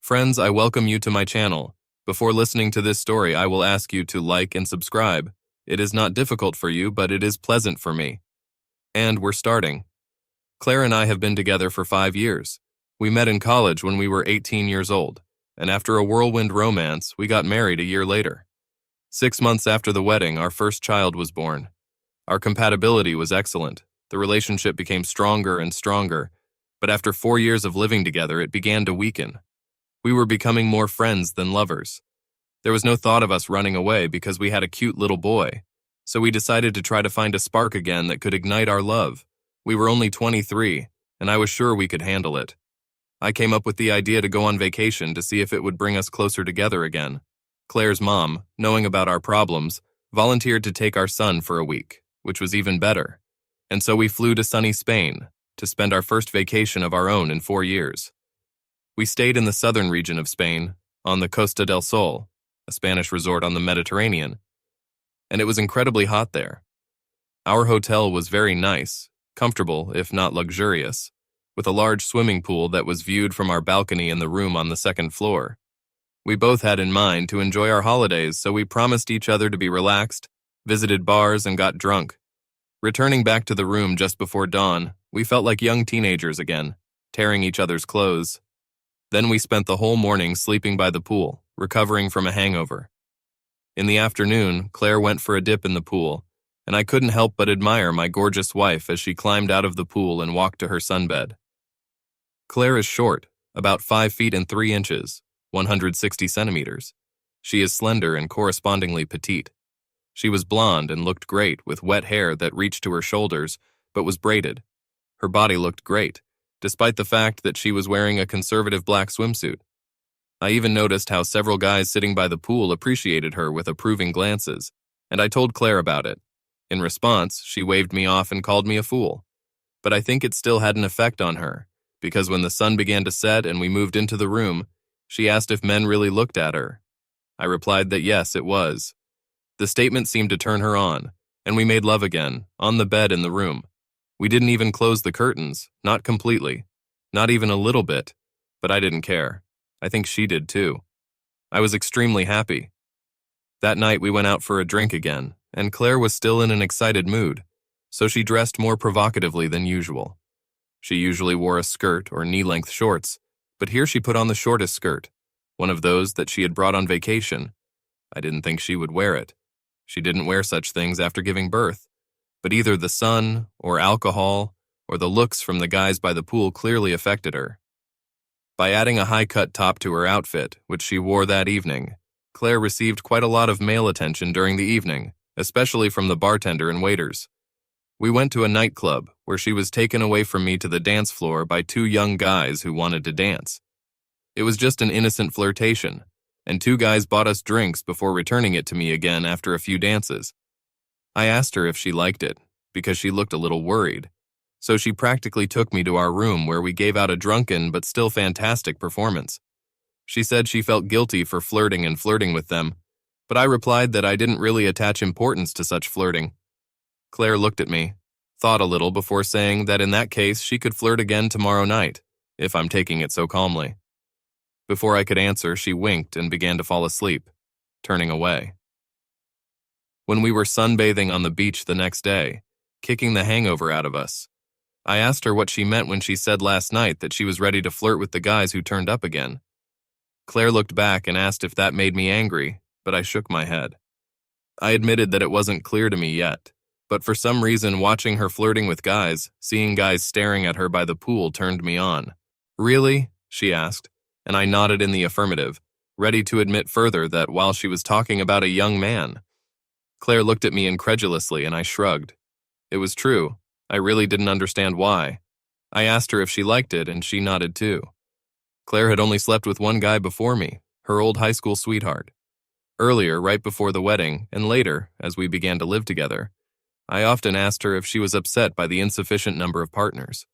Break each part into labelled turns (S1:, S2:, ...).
S1: Friends, I welcome you to my channel. Before listening to this story, I will ask you to like and subscribe. It is not difficult for you, but it is pleasant for me. And we're starting. Claire and I have been together for 5 years. We met in college when we were 18 years old, and after a whirlwind romance, we got married a year later. 6 months after the wedding, our first child was born. Our compatibility was excellent. The relationship became stronger and stronger, but after 4 years of living together, it began to weaken. We were becoming more friends than lovers. There was no thought of us running away because we had a cute little boy, so we decided to try to find a spark again that could ignite our love. We were only 23, and I was sure we could handle it. I came up with the idea to go on vacation to see if it would bring us closer together again. Claire's mom, knowing about our problems, volunteered to take our son for a week, which was even better. And so we flew to sunny Spain to spend our first vacation of our own in 4 years. We stayed in the southern region of Spain, on the Costa del Sol, a Spanish resort on the Mediterranean, and it was incredibly hot there. Our hotel was very nice, comfortable if not luxurious, with a large swimming pool that was viewed from our balcony in the room on the second floor. We both had in mind to enjoy our holidays, so we promised each other to be relaxed, visited bars, and got drunk. Returning back to the room just before dawn, we felt like young teenagers again, tearing each other's clothes. Then we spent the whole morning sleeping by the pool, recovering from a hangover. In the afternoon, Claire went for a dip in the pool, and I couldn't help but admire my gorgeous wife as she climbed out of the pool and walked to her sunbed. Claire is short, about 5 feet and 3 inches, 160 centimeters. She is slender and correspondingly petite. She was blonde and looked great with wet hair that reached to her shoulders but was braided. Her body looked great, despite the fact that she was wearing a conservative black swimsuit. I even noticed how several guys sitting by the pool appreciated her with approving glances, and I told Claire about it. In response, she waved me off and called me a fool. But I think it still had an effect on her, because when the sun began to set and we moved into the room, she asked if men really looked at her. I replied that yes, it was. The statement seemed to turn her on, and we made love again, on the bed in the room. We didn't even close the curtains, not completely, not even a little bit, but I didn't care. I think she did too. I was extremely happy. That night we went out for a drink again, and Claire was still in an excited mood, so she dressed more provocatively than usual. She usually wore a skirt or knee-length shorts, but here she put on the shortest skirt, one of those that she had brought on vacation. I didn't think she would wear it. She didn't wear such things after giving birth. But either the sun, or alcohol, or the looks from the guys by the pool clearly affected her. By adding a high-cut top to her outfit, which she wore that evening, Claire received quite a lot of male attention during the evening, especially from the bartender and waiters. We went to a nightclub, where she was taken away from me to the dance floor by 2 young guys who wanted to dance. It was just an innocent flirtation, and 2 guys bought us drinks before returning it to me again after a few dances. I asked her if she liked it, because she looked a little worried. So she practically took me to our room where we gave out a drunken but still fantastic performance. She said she felt guilty for flirting and flirting with them, but I replied that I didn't really attach importance to such flirting. Claire looked at me, thought a little before saying that in that case she could flirt again tomorrow night, if I'm taking it so calmly. Before I could answer, she winked and began to fall asleep, turning away. When we were sunbathing on the beach the next day, kicking the hangover out of us, I asked her what she meant when she said last night that she was ready to flirt with the guys who turned up again. Claire looked back and asked if that made me angry, but I shook my head. I admitted that it wasn't clear to me yet, but for some reason watching her flirting with guys, seeing guys staring at her by the pool turned me on. Really? She asked, and I nodded in the affirmative, ready to admit further that while she was talking about a young man. Claire looked at me incredulously and I shrugged. It was true. I really didn't understand why. I asked her if she liked it and she nodded too. Claire had only slept with one guy before me, her old high school sweetheart. Earlier, right before the wedding, and later, as we began to live together, I often asked her if she was upset by the insufficient number of partners.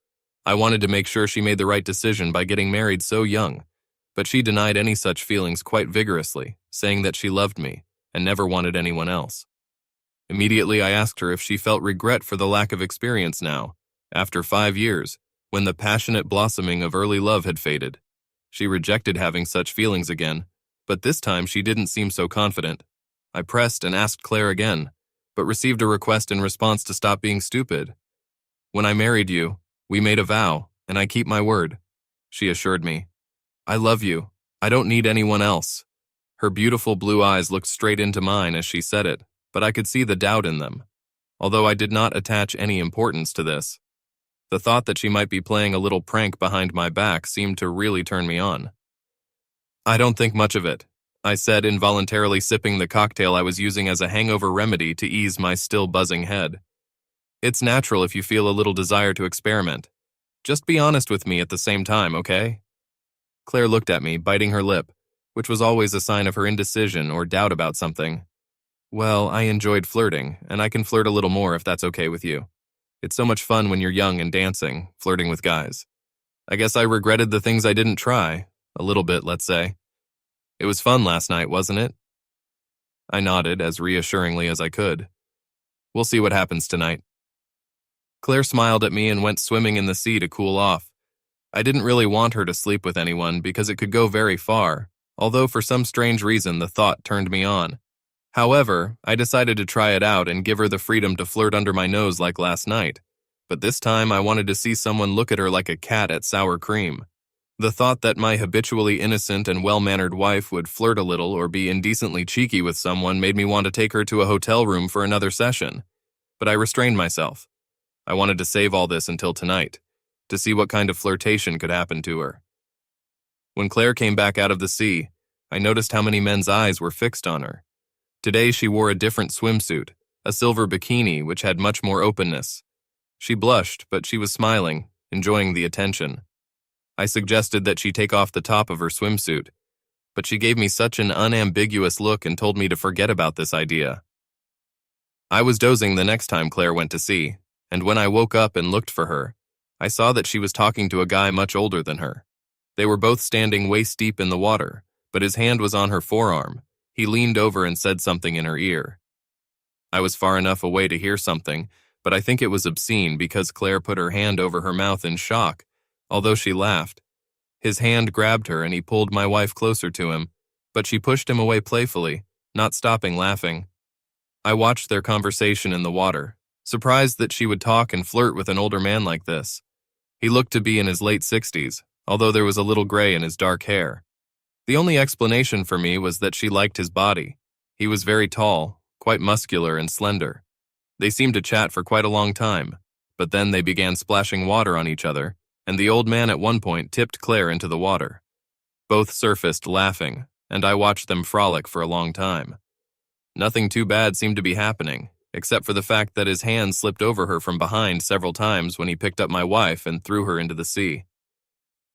S1: I wanted to make sure she made the right decision by getting married so young, but she denied any such feelings quite vigorously, saying that she loved me and never wanted anyone else. Immediately, I asked her if she felt regret for the lack of experience now, after 5 years, when the passionate blossoming of early love had faded. She rejected having such feelings again, but this time she didn't seem so confident. I pressed and asked Claire again, but received a request in response to stop being stupid. "When I married you, we made a vow, and I keep my word," she assured me. "I love you. I don't need anyone else." Her beautiful blue eyes looked straight into mine as she said it, but I could see the doubt in them. Although I did not attach any importance to this, the thought that she might be playing a little prank behind my back seemed to really turn me on. "I don't think much of it," I said, involuntarily sipping the cocktail I was using as a hangover remedy to ease my still buzzing head. "It's natural if you feel a little desire to experiment. Just be honest with me at the same time, okay?" Claire looked at me, biting her lip, which was always a sign of her indecision or doubt about something. "Well, I enjoyed flirting, and I can flirt a little more if that's okay with you. It's so much fun when you're young and dancing, flirting with guys. I guess I regretted the things I didn't try. A little bit, let's say. It was fun last night, wasn't it?" I nodded as reassuringly as I could. "We'll see what happens tonight." Claire smiled at me and went swimming in the sea to cool off. I didn't really want her to sleep with anyone because it could go very far, although for some strange reason the thought turned me on. However, I decided to try it out and give her the freedom to flirt under my nose like last night. But this time I wanted to see someone look at her like a cat at sour cream. The thought that my habitually innocent and well-mannered wife would flirt a little or be indecently cheeky with someone made me want to take her to a hotel room for another session. But I restrained myself. I wanted to save all this until tonight, to see what kind of flirtation could happen to her. When Claire came back out of the sea, I noticed how many men's eyes were fixed on her. Today she wore a different swimsuit, a silver bikini which had much more openness. She blushed, but she was smiling, enjoying the attention. I suggested that she take off the top of her swimsuit, but she gave me such an unambiguous look and told me to forget about this idea. I was dozing the next time Claire went to sea, and when I woke up and looked for her, I saw that she was talking to a guy much older than her. They were both standing waist-deep in the water, but his hand was on her forearm. He leaned over and said something in her ear. I was far enough away to hear something, but I think it was obscene because Claire put her hand over her mouth in shock, although she laughed. His hand grabbed her and he pulled my wife closer to him, but she pushed him away playfully, not stopping laughing. I watched their conversation in the water, surprised that she would talk and flirt with an older man like this. He looked to be in his late 60s, although there was a little gray in his dark hair. The only explanation for me was that she liked his body. He was very tall, quite muscular and slender. They seemed to chat for quite a long time, but then they began splashing water on each other, and the old man at one point tipped Claire into the water. Both surfaced laughing, and I watched them frolic for a long time. Nothing too bad seemed to be happening, except for the fact that his hand slipped over her from behind several times when he picked up my wife and threw her into the sea.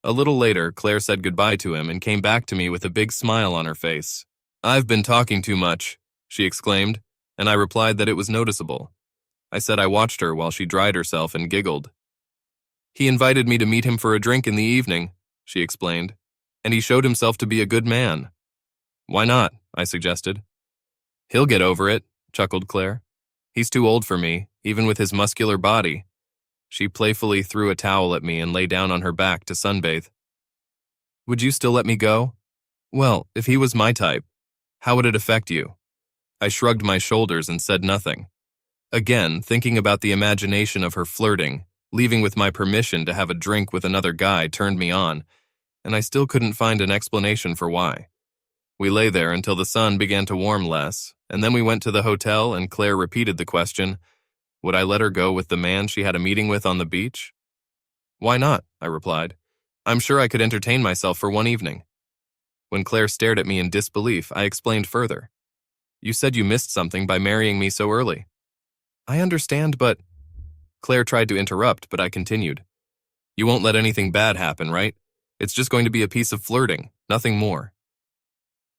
S1: A little later, Claire said goodbye to him and came back to me with a big smile on her face. "I've been talking too much," she exclaimed, and I replied that it was noticeable. I said I watched her while she dried herself and giggled. "He invited me to meet him for a drink in the evening," she explained, "and he showed himself to be a good man." "Why not?" I suggested. "He'll get over it," chuckled Claire. "He's too old for me, even with his muscular body." She playfully threw a towel at me and lay down on her back to sunbathe. "Would you still let me go?" "Well, if he was my type, how would it affect you?" I shrugged my shoulders and said nothing. Again, thinking about the imagination of her flirting, leaving with my permission to have a drink with another guy turned me on, and I still couldn't find an explanation for why. We lay there until the sun began to warm less, and then we went to the hotel and Claire repeated the question, would I let her go with the man she had a meeting with on the beach? "Why not?" I replied. "I'm sure I could entertain myself for one evening." When Claire stared at me in disbelief, I explained further. "You said you missed something by marrying me so early." "I understand, but—" Claire tried to interrupt, but I continued. "You won't let anything bad happen, right? It's just going to be a piece of flirting, nothing more."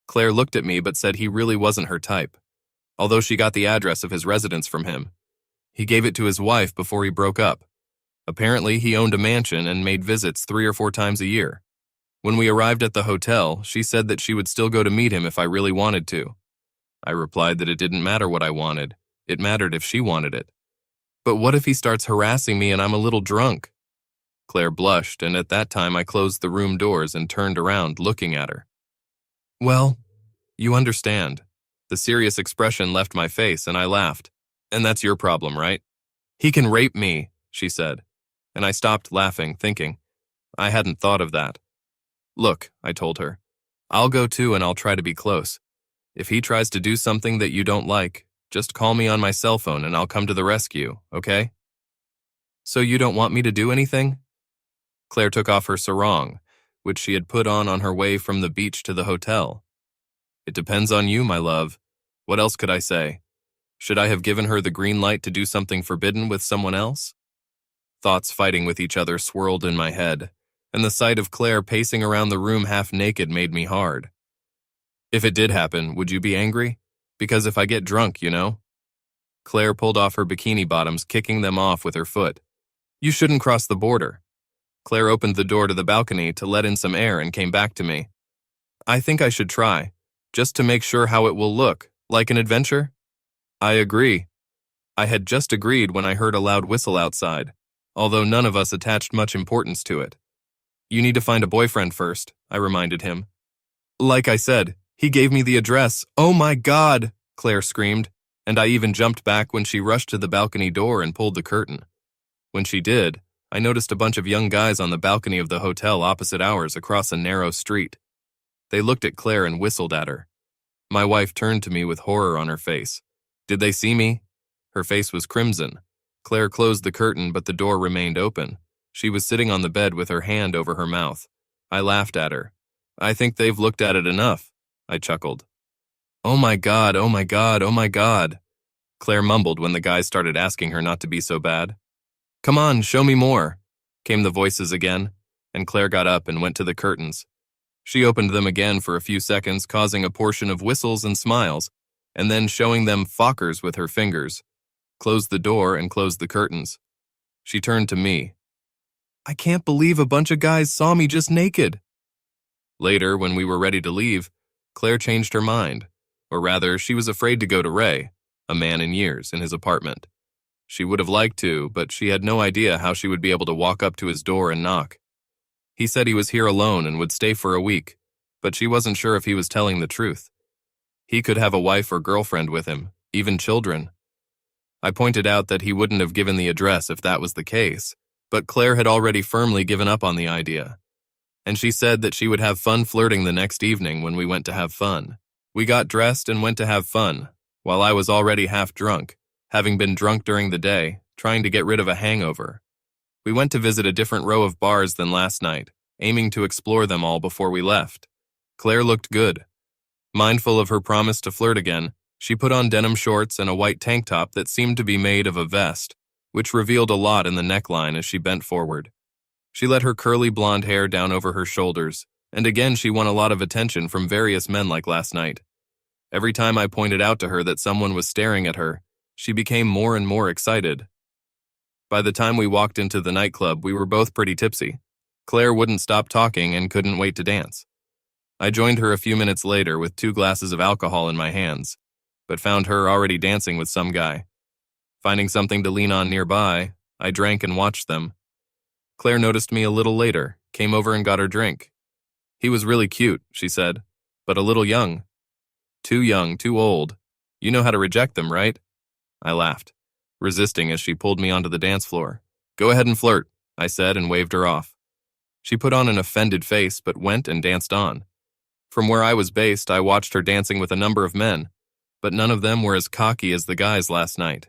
S1: Claire looked at me but said he really wasn't her type, although she got the address of his residence from him. He gave it to his wife before he broke up. Apparently, he owned a mansion and made visits 3 or 4 times a year. When we arrived at the hotel, she said that she would still go to meet him if I really wanted to. I replied that it didn't matter what I wanted. It mattered if she wanted it. "But what if he starts harassing me and I'm a little drunk?" Claire blushed, and at that time I closed the room doors and turned around, looking at her. Well, you understand. The serious expression left my face, and I laughed. And that's your problem, right? He can rape me, she said. And I stopped laughing, thinking, I hadn't thought of that. Look, I told her, I'll go too and I'll try to be close. If he tries to do something that you don't like, just call me on my cell phone and I'll come to the rescue, okay? So you don't want me to do anything? Claire took off her sarong, which she had put on her way from the beach to the hotel. It depends on you, my love. What else could I say? Should I have given her the green light to do something forbidden with someone else? Thoughts fighting with each other swirled in my head, and the sight of Claire pacing around the room half naked made me hard. If it did happen, would you be angry? Because if I get drunk, you know? Claire pulled off her bikini bottoms, kicking them off with her foot. You shouldn't cross the border. Claire opened the door to the balcony to let in some air and came back to me. I think I should try, just to make sure how it will look, like an adventure? I agree. I had just agreed when I heard a loud whistle outside, although none of us attached much importance to it. You need to find a boyfriend first, I reminded him. Like I said, he gave me the address. Oh my God, Claire screamed, and I even jumped back when she rushed to the balcony door and pulled the curtain. When she did, I noticed a bunch of young guys on the balcony of the hotel opposite ours across a narrow street. They looked at Claire and whistled at her. My wife turned to me with horror on her face. Did they see me? Her face was crimson. Claire closed the curtain, but the door remained open. She was sitting on the bed with her hand over her mouth. I laughed at her. I think they've looked at it enough, I chuckled. Oh my God, oh my God, oh my God, Claire mumbled when the guys started asking her not to be so bad. Come on, show me more, came the voices again, and Claire got up and went to the curtains. She opened them again for a few seconds, causing a portion of whistles and smiles, and then showing them fockers with her fingers, closed the door and closed the curtains. She turned to me. I can't believe a bunch of guys saw me just naked. Later, when we were ready to leave, Claire changed her mind, or rather, she was afraid to go to Ray, a man in years, in his apartment. She would have liked to, but she had no idea how she would be able to walk up to his door and knock. He said he was here alone and would stay for a week, but she wasn't sure if he was telling the truth. He could have a wife or girlfriend with him, even children. I pointed out that he wouldn't have given the address if that was the case, but Claire had already firmly given up on the idea. And she said that she would have fun flirting the next evening when we went to have fun. We got dressed and went to have fun, while I was already half drunk, having been drunk during the day, trying to get rid of a hangover. We went to visit a different row of bars than last night, aiming to explore them all before we left. Claire looked good. Mindful of her promise to flirt again, she put on denim shorts and a white tank top that seemed to be made of a vest, which revealed a lot in the neckline as she bent forward. She let her curly blonde hair down over her shoulders, and again she won a lot of attention from various men like last night. Every time I pointed out to her that someone was staring at her, she became more and more excited. By the time we walked into the nightclub, we were both pretty tipsy. Claire wouldn't stop talking and couldn't wait to dance. I joined her a few minutes later with 2 glasses of alcohol in my hands, but found her already dancing with some guy. Finding something to lean on nearby, I drank and watched them. Claire noticed me a little later, came over and got her drink. He was really cute, she said, but a little young. Too young, too old. You know how to reject them, right? I laughed, resisting as she pulled me onto the dance floor. Go ahead and flirt, I said and waved her off. She put on an offended face but went and danced on. From where I was based, I watched her dancing with a number of men, but none of them were as cocky as the guys last night.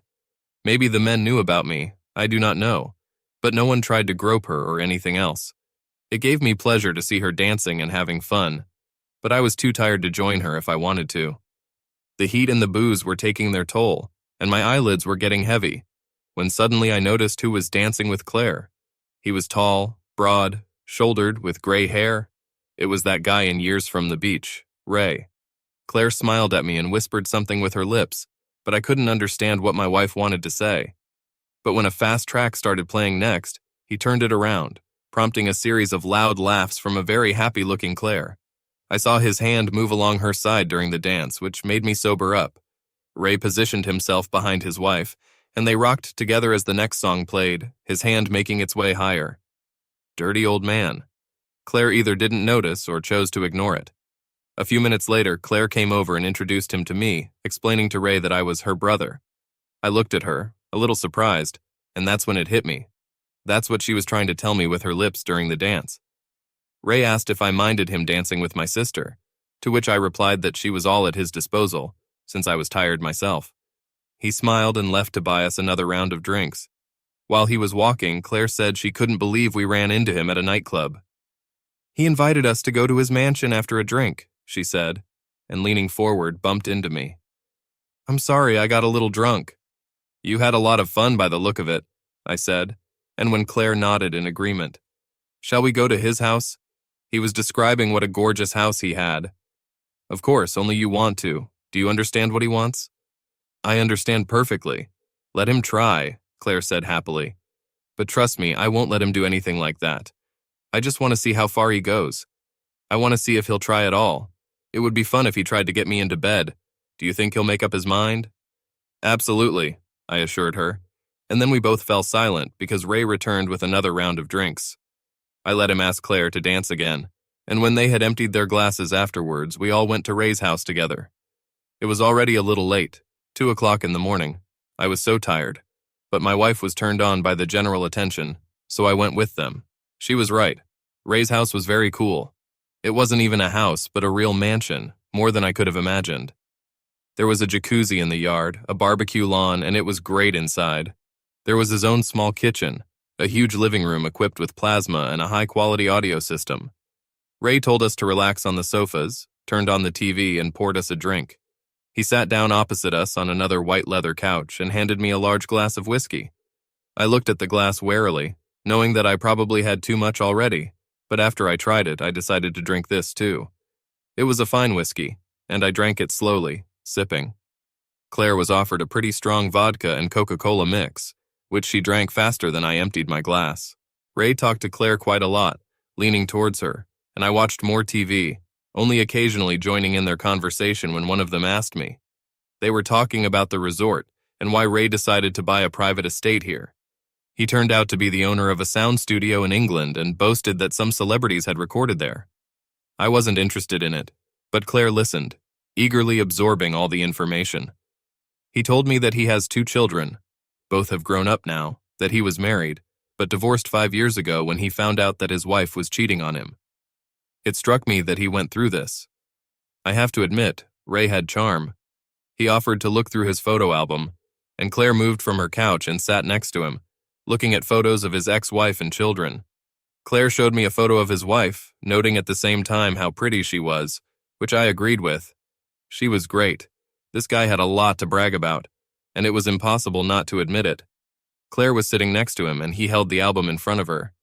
S1: Maybe the men knew about me, I do not know, but no one tried to grope her or anything else. It gave me pleasure to see her dancing and having fun, but I was too tired to join her if I wanted to. The heat and the booze were taking their toll, and my eyelids were getting heavy, when suddenly I noticed who was dancing with Claire. He was tall, broad, shouldered, with gray hair. It was that guy in Years from the Beach, Ray. Claire smiled at me and whispered something with her lips, but I couldn't understand what my wife wanted to say. But when a fast track started playing next, he turned it around, prompting a series of loud laughs from a very happy-looking Claire. I saw his hand move along her side during the dance, which made me sober up. Ray positioned himself behind his wife, and they rocked together as the next song played, his hand making its way higher. Dirty old man. Claire either didn't notice or chose to ignore it. A few minutes later, Claire came over and introduced him to me, explaining to Ray that I was her brother. I looked at her, a little surprised, and that's when it hit me. That's what she was trying to tell me with her lips during the dance. Ray asked if I minded him dancing with my sister, to which I replied that she was all at his disposal, since I was tired myself. He smiled and left to buy us another round of drinks. While he was walking, Claire said she couldn't believe we ran into him at a nightclub. He invited us to go to his mansion after a drink, she said, and leaning forward, bumped into me. I'm sorry, I got a little drunk. You had a lot of fun by the look of it, I said, and when Claire nodded in agreement. Shall we go to his house? He was describing what a gorgeous house he had. Of course, only you want to. Do you understand what he wants? I understand perfectly. Let him try, Claire said happily. But trust me, I won't let him do anything like that. I just want to see how far he goes. I want to see if he'll try at all. It would be fun if he tried to get me into bed. Do you think he'll make up his mind? Absolutely, I assured her. And then we both fell silent because Ray returned with another round of drinks. I let him ask Claire to dance again, and when they had emptied their glasses afterwards, we all went to Ray's house together. It was already a little late, 2 o'clock in the morning. I was so tired, but my wife was turned on by the general attention, so I went with them. She was right. Ray's house was very cool. It wasn't even a house, but a real mansion, more than I could have imagined. There was a jacuzzi in the yard, a barbecue lawn, and it was great inside. There was his own small kitchen, a huge living room equipped with plasma and a high-quality audio system. Ray told us to relax on the sofas, turned on the TV, and poured us a drink. He sat down opposite us on another white leather couch and handed me a large glass of whiskey. I looked at the glass warily, knowing that I probably had too much already, but after I tried it, I decided to drink this too. It was a fine whiskey, and I drank it slowly, sipping. Claire was offered a pretty strong vodka and Coca-Cola mix, which she drank faster than I emptied my glass. Ray talked to Claire quite a lot, leaning towards her, and I watched more TV, only occasionally joining in their conversation when one of them asked me. They were talking about the resort and why Ray decided to buy a private estate here. He turned out to be the owner of a sound studio in England and boasted that some celebrities had recorded there. I wasn't interested in it, but Claire listened, eagerly absorbing all the information. He told me that he has 2 children. Both have grown up now, that he was married, but divorced 5 years ago when he found out that his wife was cheating on him. It struck me that he went through this. I have to admit, Ray had charm. He offered to look through his photo album, and Claire moved from her couch and sat next to him, looking at photos of his ex-wife and children. Claire showed me a photo of his wife, noting at the same time how pretty she was, which I agreed with. She was great. This guy had a lot to brag about, and it was impossible not to admit it. Claire was sitting next to him, and he held the album in front of her.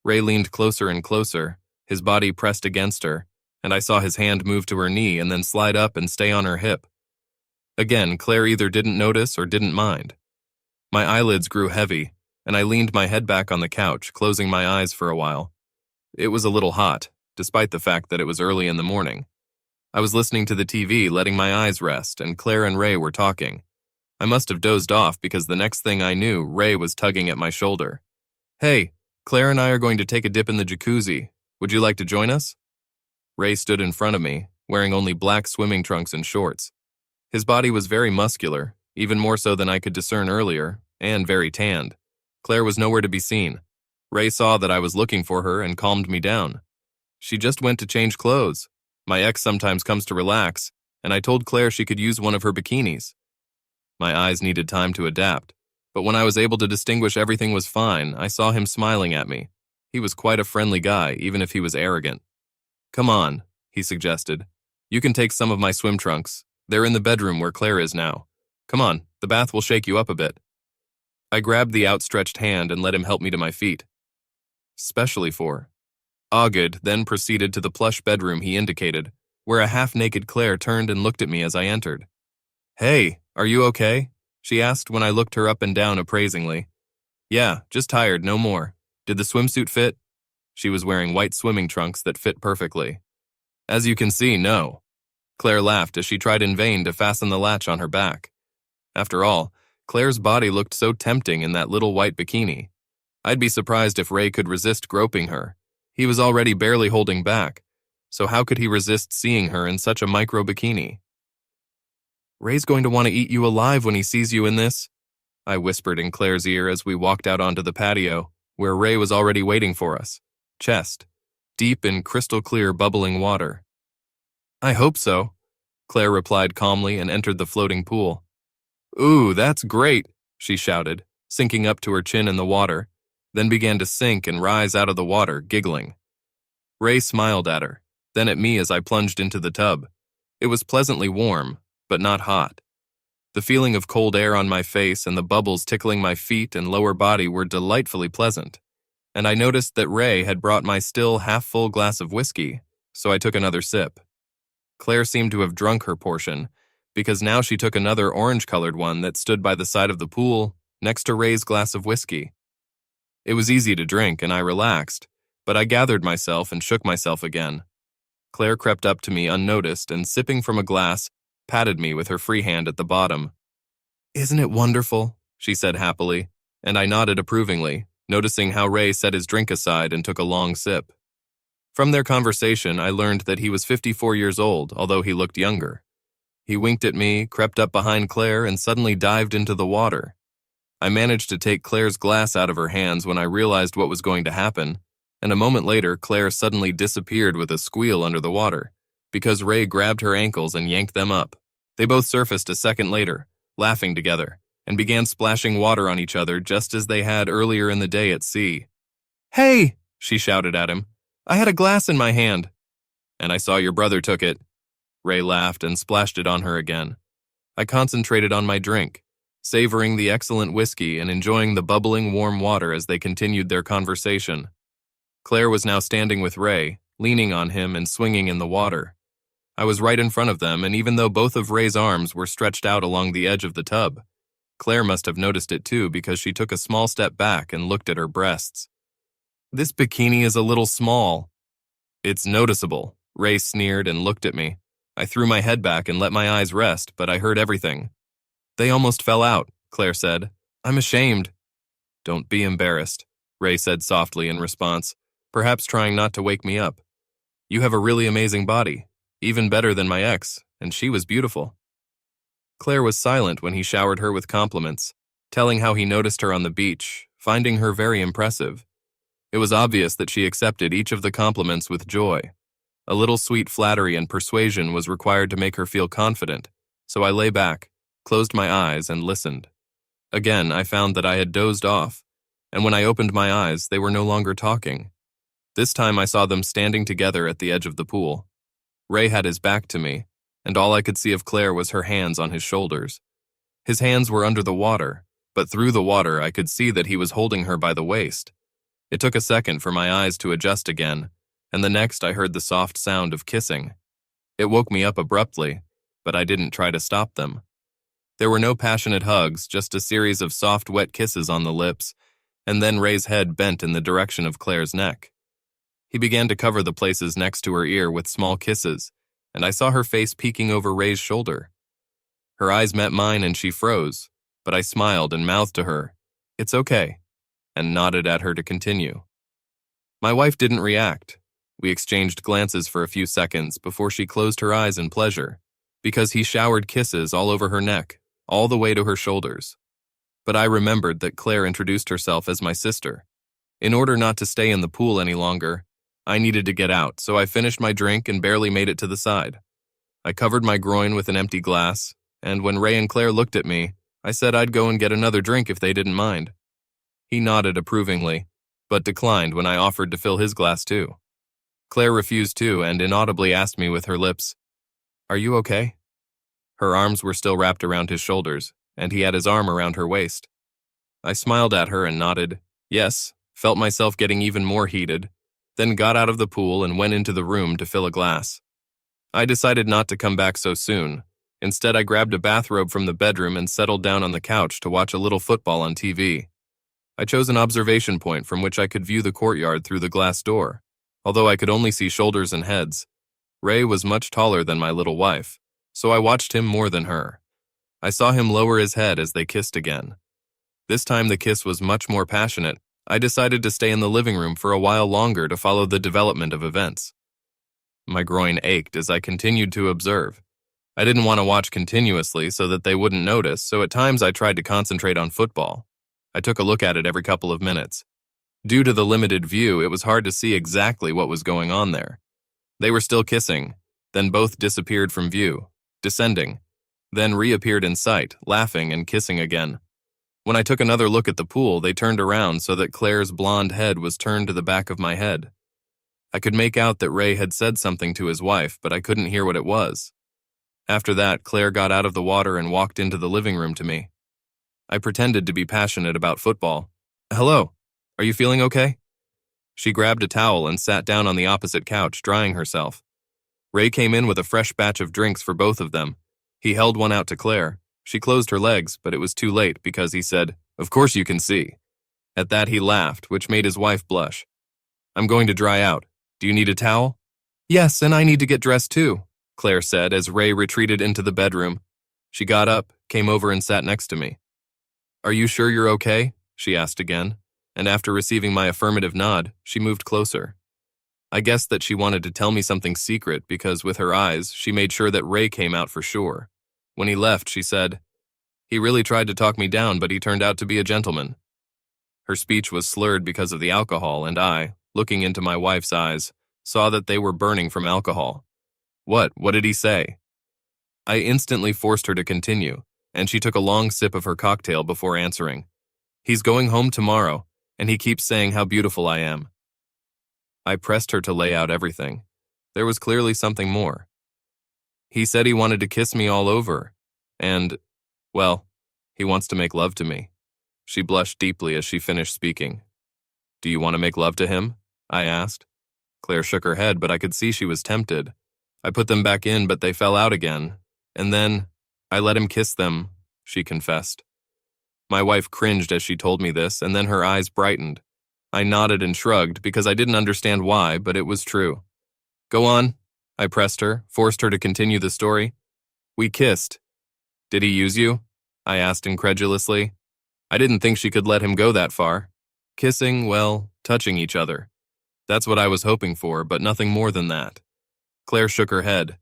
S1: Ray leaned closer and closer, his body pressed against her, and I saw his hand move to her knee and then slide up and stay on her hip. Again, Claire either didn't notice or didn't mind. My eyelids grew heavy, and I leaned my head back on the couch, closing my eyes for a while. It was a little hot, despite the fact that it was early in the morning. I was listening to the TV, letting my eyes rest, and Claire and Ray were talking. I must have dozed off because the next thing I knew, Ray was tugging at my shoulder. Hey, Claire and I are going to take a dip in the jacuzzi. Would you like to join us? Ray stood in front of me, wearing only black swimming trunks and shorts. His body was very muscular, even more so than I could discern earlier, and very tanned. Claire was nowhere to be seen. Ray saw that I was looking for her and calmed me down. She just went to change clothes. My ex sometimes comes to relax, and I told Claire she could use one of her bikinis. My eyes needed time to adapt, but when I was able to distinguish everything was fine, I saw him smiling at me. He was quite a friendly guy, even if he was arrogant. Come on, he suggested. You can take some of my swim trunks. They're in the bedroom where Claire is now. Come on, the bath will shake you up a bit. I grabbed the outstretched hand and let him help me to my feet. Specially for. Oged then proceeded to the plush bedroom he indicated, where a half-naked Claire turned and looked at me as I entered. Hey, are you okay? She asked when I looked her up and down appraisingly. Yeah, just tired, no more. Did the swimsuit fit? She was wearing white swimming trunks that fit perfectly. As you can see, no. Claire laughed as she tried in vain to fasten the latch on her back. After all, Claire's body looked so tempting in that little white bikini. I'd be surprised if Ray could resist groping her. He was already barely holding back, so how could he resist seeing her in such a micro bikini? Ray's going to want to eat you alive when he sees you in this, I whispered in Claire's ear as we walked out onto the patio, where Ray was already waiting for us, chest, deep in crystal clear bubbling water. I hope so, Claire replied calmly and entered the floating pool. Ooh, that's great, she shouted, sinking up to her chin in the water, then began to sink and rise out of the water, giggling. Ray smiled at her, then at me as I plunged into the tub. It was pleasantly warm, but not hot. The feeling of cold air on my face and the bubbles tickling my feet and lower body were delightfully pleasant, and I noticed that Ray had brought my still half-full glass of whiskey, so I took another sip. Claire seemed to have drunk her portion, because now she took another orange-colored one that stood by the side of the pool, next to Ray's glass of whiskey. It was easy to drink, and I relaxed, but I gathered myself and shook myself again. Claire crept up to me unnoticed and, sipping from a glass, patted me with her free hand at the bottom. Isn't it wonderful? She said happily, and I nodded approvingly, noticing how Ray set his drink aside and took a long sip. From their conversation, I learned that he was 54 years old, although he looked younger. He winked at me, crept up behind Claire, and suddenly dived into the water. I managed to take Claire's glass out of her hands when I realized what was going to happen, and a moment later, Claire suddenly disappeared with a squeal under the water, because Ray grabbed her ankles and yanked them up. They both surfaced a second later, laughing together, and began splashing water on each other just as they had earlier in the day at sea. Hey, she shouted at him. I had a glass in my hand. And I saw your brother took it. Ray laughed and splashed it on her again. I concentrated on my drink, savoring the excellent whiskey and enjoying the bubbling warm water as they continued their conversation. Claire was now standing with Ray, leaning on him and swinging in the water. I was right in front of them, and even though both of Ray's arms were stretched out along the edge of the tub, Claire must have noticed it too because she took a small step back and looked at her breasts. This bikini is a little small. It's noticeable, Ray sneered and looked at me. I threw my head back and let my eyes rest, but I heard everything. They almost fell out, Claire said. I'm ashamed. Don't be embarrassed, Ray said softly in response, perhaps trying not to wake me up. You have a really amazing body. Even better than my ex, and she was beautiful. Claire was silent when he showered her with compliments, telling how he noticed her on the beach, finding her very impressive. It was obvious that she accepted each of the compliments with joy. A little sweet flattery and persuasion was required to make her feel confident, so I lay back, closed my eyes, and listened. Again, I found that I had dozed off, and when I opened my eyes, they were no longer talking. This time I saw them standing together at the edge of the pool. Ray had his back to me, and all I could see of Claire was her hands on his shoulders. His hands were under the water, but through the water I could see that he was holding her by the waist. It took a second for my eyes to adjust again, and the next I heard the soft sound of kissing. It woke me up abruptly, but I didn't try to stop them. There were no passionate hugs, just a series of soft, wet kisses on the lips, and then Ray's head bent in the direction of Claire's neck. He began to cover the places next to her ear with small kisses, and I saw her face peeking over Ray's shoulder. Her eyes met mine and she froze, but I smiled and mouthed to her, "It's okay," and nodded at her to continue. My wife didn't react. We exchanged glances for a few seconds before she closed her eyes in pleasure, because he showered kisses all over her neck, all the way to her shoulders. But I remembered that Claire introduced herself as my sister. In order not to stay in the pool any longer, I needed to get out, so I finished my drink and barely made it to the side. I covered my groin with an empty glass, and when Ray and Claire looked at me, I said I'd go and get another drink if they didn't mind. He nodded approvingly, but declined when I offered to fill his glass too. Claire refused too and inaudibly asked me with her lips, "Are you okay?" Her arms were still wrapped around his shoulders, and he had his arm around her waist. I smiled at her and nodded, yes, felt myself getting even more heated, then got out of the pool and went into the room to fill a glass. I decided not to come back so soon. Instead, I grabbed a bathrobe from the bedroom and settled down on the couch to watch a little football on TV. I chose an observation point from which I could view the courtyard through the glass door, although I could only see shoulders and heads. Ray was much taller than my little wife, so I watched him more than her. I saw him lower his head as they kissed again. This time the kiss was much more passionate, I decided to stay in the living room for a while longer to follow the development of events. My groin ached as I continued to observe. I didn't want to watch continuously so that they wouldn't notice, so at times I tried to concentrate on football. I took a look at it every couple of minutes. Due to the limited view, it was hard to see exactly what was going on there. They were still kissing, then both disappeared from view, descending, then reappeared in sight, laughing and kissing again. When I took another look at the pool, they turned around so that Claire's blonde head was turned to the back of my head. I could make out that Ray had said something to his wife, but I couldn't hear what it was. After that, Claire got out of the water and walked into the living room to me. I pretended to be passionate about football. "Hello, are you feeling okay?" She grabbed a towel and sat down on the opposite couch, drying herself. Ray came in with a fresh batch of drinks for both of them. He held one out to Claire. She closed her legs, but it was too late because he said, "Of course you can see." At that he laughed, which made his wife blush. "I'm going to dry out. Do you need a towel?" "Yes, and I need to get dressed too," Claire said as Ray retreated into the bedroom. She got up, came over and sat next to me. "Are you sure you're okay?" she asked again, and after receiving my affirmative nod, she moved closer. I guessed that she wanted to tell me something secret because with her eyes, she made sure that Ray came out for sure. When he left, she said, "He really tried to talk me down, but he turned out to be a gentleman." Her speech was slurred because of the alcohol, and I, looking into my wife's eyes, saw that they were burning from alcohol. What did he say?" I instantly forced her to continue, and she took a long sip of her cocktail before answering. "He's going home tomorrow, and he keeps saying how beautiful I am." I pressed her to lay out everything. There was clearly something more. "He said he wanted to kiss me all over, and, well, he wants to make love to me." She blushed deeply as she finished speaking. "Do you want to make love to him?" I asked. Claire shook her head, but I could see she was tempted. I put them back in, but they fell out again, and then I let him kiss them, she confessed. My wife cringed as she told me this, and then her eyes brightened. I nodded and shrugged because I didn't understand why, but it was true. "Go on," I pressed her, forced her to continue the story. "We kissed." "Did he use you?" I asked incredulously. I didn't think she could let him go that far. Kissing, well, touching each other. That's what I was hoping for, but nothing more than that. Claire shook her head.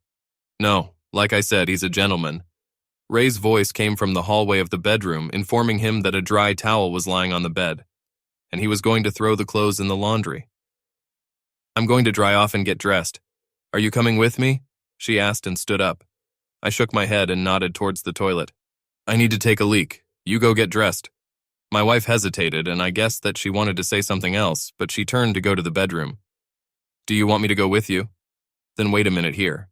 S1: "No, like I said, he's a gentleman." Ray's voice came from the hallway of the bedroom, informing him that a dry towel was lying on the bed, and he was going to throw the clothes in the laundry. "I'm going to dry off and get dressed. Are you coming with me?" she asked and stood up. I shook my head and nodded towards the toilet. "I need to take a leak. You go get dressed." My wife hesitated, and I guessed that she wanted to say something else, but she turned to go to the bedroom. "Do you want me to go with you?" "Then wait a minute here."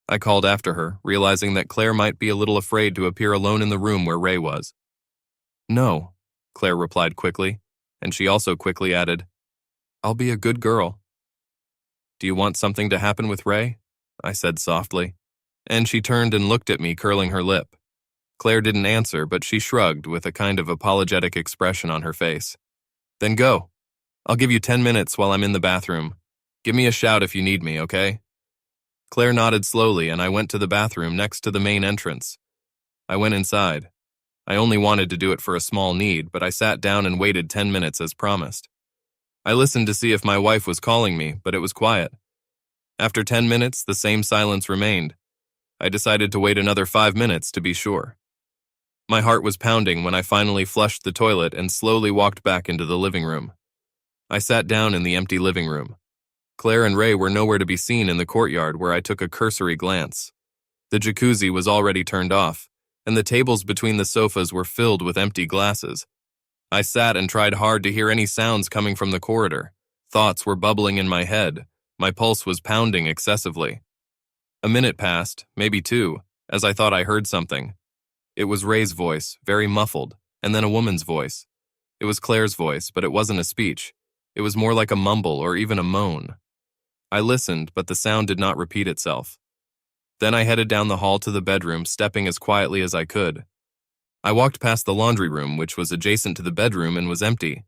S1: I called after her, realizing that Claire might be a little afraid to appear alone in the room where Ray was. "No," Claire replied quickly, and she also quickly added, "I'll be a good girl." "Do you want something to happen with Ray?" I said softly, and she turned and looked at me, curling her lip. Claire didn't answer, but she shrugged with a kind of apologetic expression on her face. "Then go. I'll give you 10 minutes while I'm in the bathroom. Give me a shout if you need me, okay?" Claire nodded slowly, and I went to the bathroom next to the main entrance. I went inside. I only wanted to do it for a small need, but I sat down and waited 10 minutes as promised. I listened to see if my wife was calling me, but it was quiet. After 10 minutes, the same silence remained. I decided to wait another 5 minutes to be sure. My heart was pounding when I finally flushed the toilet and slowly walked back into the living room. I sat down in the empty living room. Claire and Ray were nowhere to be seen in the courtyard where I took a cursory glance. The jacuzzi was already turned off, and the tables between the sofas were filled with empty glasses. I sat and tried hard to hear any sounds coming from the corridor. Thoughts were bubbling in my head. My pulse was pounding excessively. A minute passed, maybe 2, as I thought I heard something. It was Ray's voice, very muffled, and then a woman's voice. It was Claire's voice, but it wasn't a speech. It was more like a mumble or even a moan. I listened, but the sound did not repeat itself. Then I headed down the hall to the bedroom, stepping as quietly as I could. I walked past the laundry room, which was adjacent to the bedroom and was empty.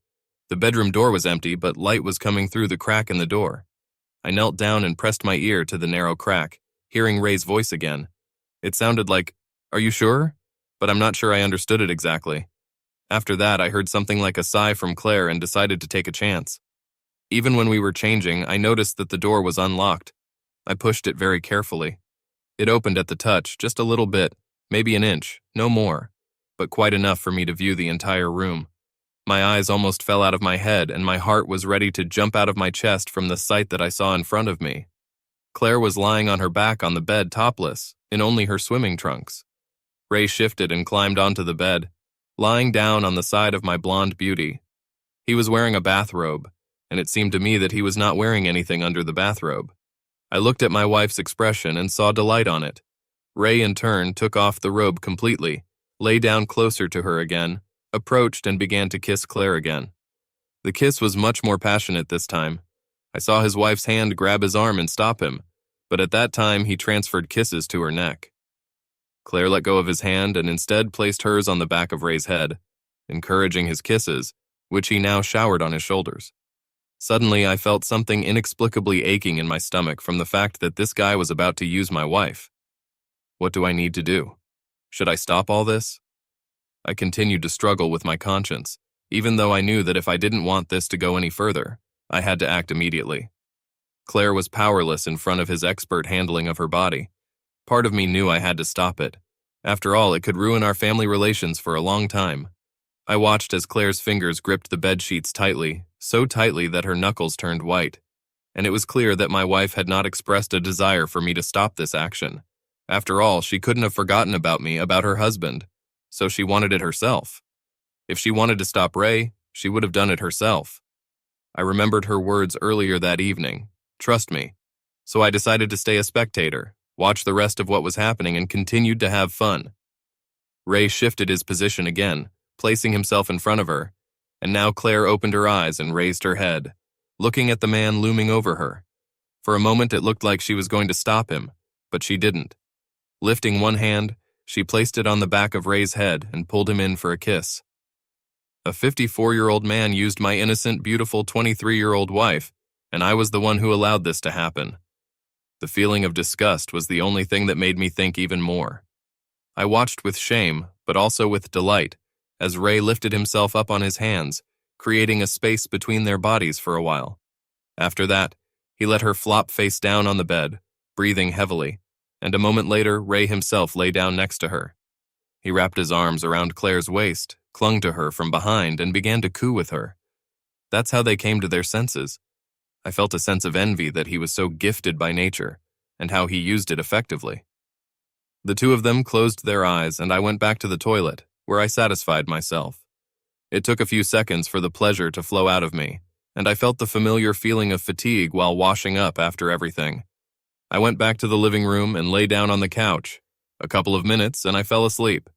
S1: The bedroom door was empty, but light was coming through the crack in the door. I knelt down and pressed my ear to the narrow crack, hearing Ray's voice again. It sounded like, "Are you sure?" But I'm not sure I understood it exactly. After that, I heard something like a sigh from Claire and decided to take a chance. Even when we were changing, I noticed that the door was unlocked. I pushed it very carefully. It opened at the touch, just a little bit, maybe an inch, no more, but quite enough for me to view the entire room. My eyes almost fell out of my head, and my heart was ready to jump out of my chest from the sight that I saw in front of me. Claire was lying on her back on the bed topless, in only her swimming trunks. Ray shifted and climbed onto the bed, lying down on the side of my blonde beauty. He was wearing a bathrobe, and it seemed to me that he was not wearing anything under the bathrobe. I looked at my wife's expression and saw delight on it. Ray, in turn, took off the robe completely, lay down closer to her again, approached and began to kiss Claire again. The kiss was much more passionate this time. I saw his wife's hand grab his arm and stop him, but at that time he transferred kisses to her neck. Claire let go of his hand and instead placed hers on the back of Ray's head, encouraging his kisses, which he now showered on his shoulders. Suddenly, I felt something inexplicably aching in my stomach from the fact that this guy was about to use my wife. What do I need to do? Should I stop all this? I continued to struggle with my conscience, even though I knew that if I didn't want this to go any further, I had to act immediately. Claire was powerless in front of his expert handling of her body. Part of me knew I had to stop it. After all, it could ruin our family relations for a long time. I watched as Claire's fingers gripped the bed sheets tightly, so tightly that her knuckles turned white. And it was clear that my wife had not expressed a desire for me to stop this action. After all, she couldn't have forgotten about me, about her husband, so she wanted it herself. If she wanted to stop Ray, she would have done it herself. I remembered her words earlier that evening, trust me. So I decided to stay a spectator, watch the rest of what was happening, and continued to have fun. Ray shifted his position again, placing himself in front of her, and now Claire opened her eyes and raised her head, looking at the man looming over her. For a moment it looked like she was going to stop him, but she didn't. Lifting one hand, she placed it on the back of Ray's head and pulled him in for a kiss. A 54-year-old man used my innocent, beautiful 23-year-old wife, and I was the one who allowed this to happen. The feeling of disgust was the only thing that made me think even more. I watched with shame, but also with delight, as Ray lifted himself up on his hands, creating a space between their bodies for a while. After that, he let her flop face down on the bed, breathing heavily, and a moment later, Ray himself lay down next to her. He wrapped his arms around Claire's waist, clung to her from behind, and began to coo with her. That's how they came to their senses. I felt a sense of envy that he was so gifted by nature, and how he used it effectively. The two of them closed their eyes, and I went back to the toilet, where I satisfied myself. It took a few seconds for the pleasure to flow out of me, and I felt the familiar feeling of fatigue while washing up after everything. I went back to the living room and lay down on the couch. A couple of minutes, and I fell asleep.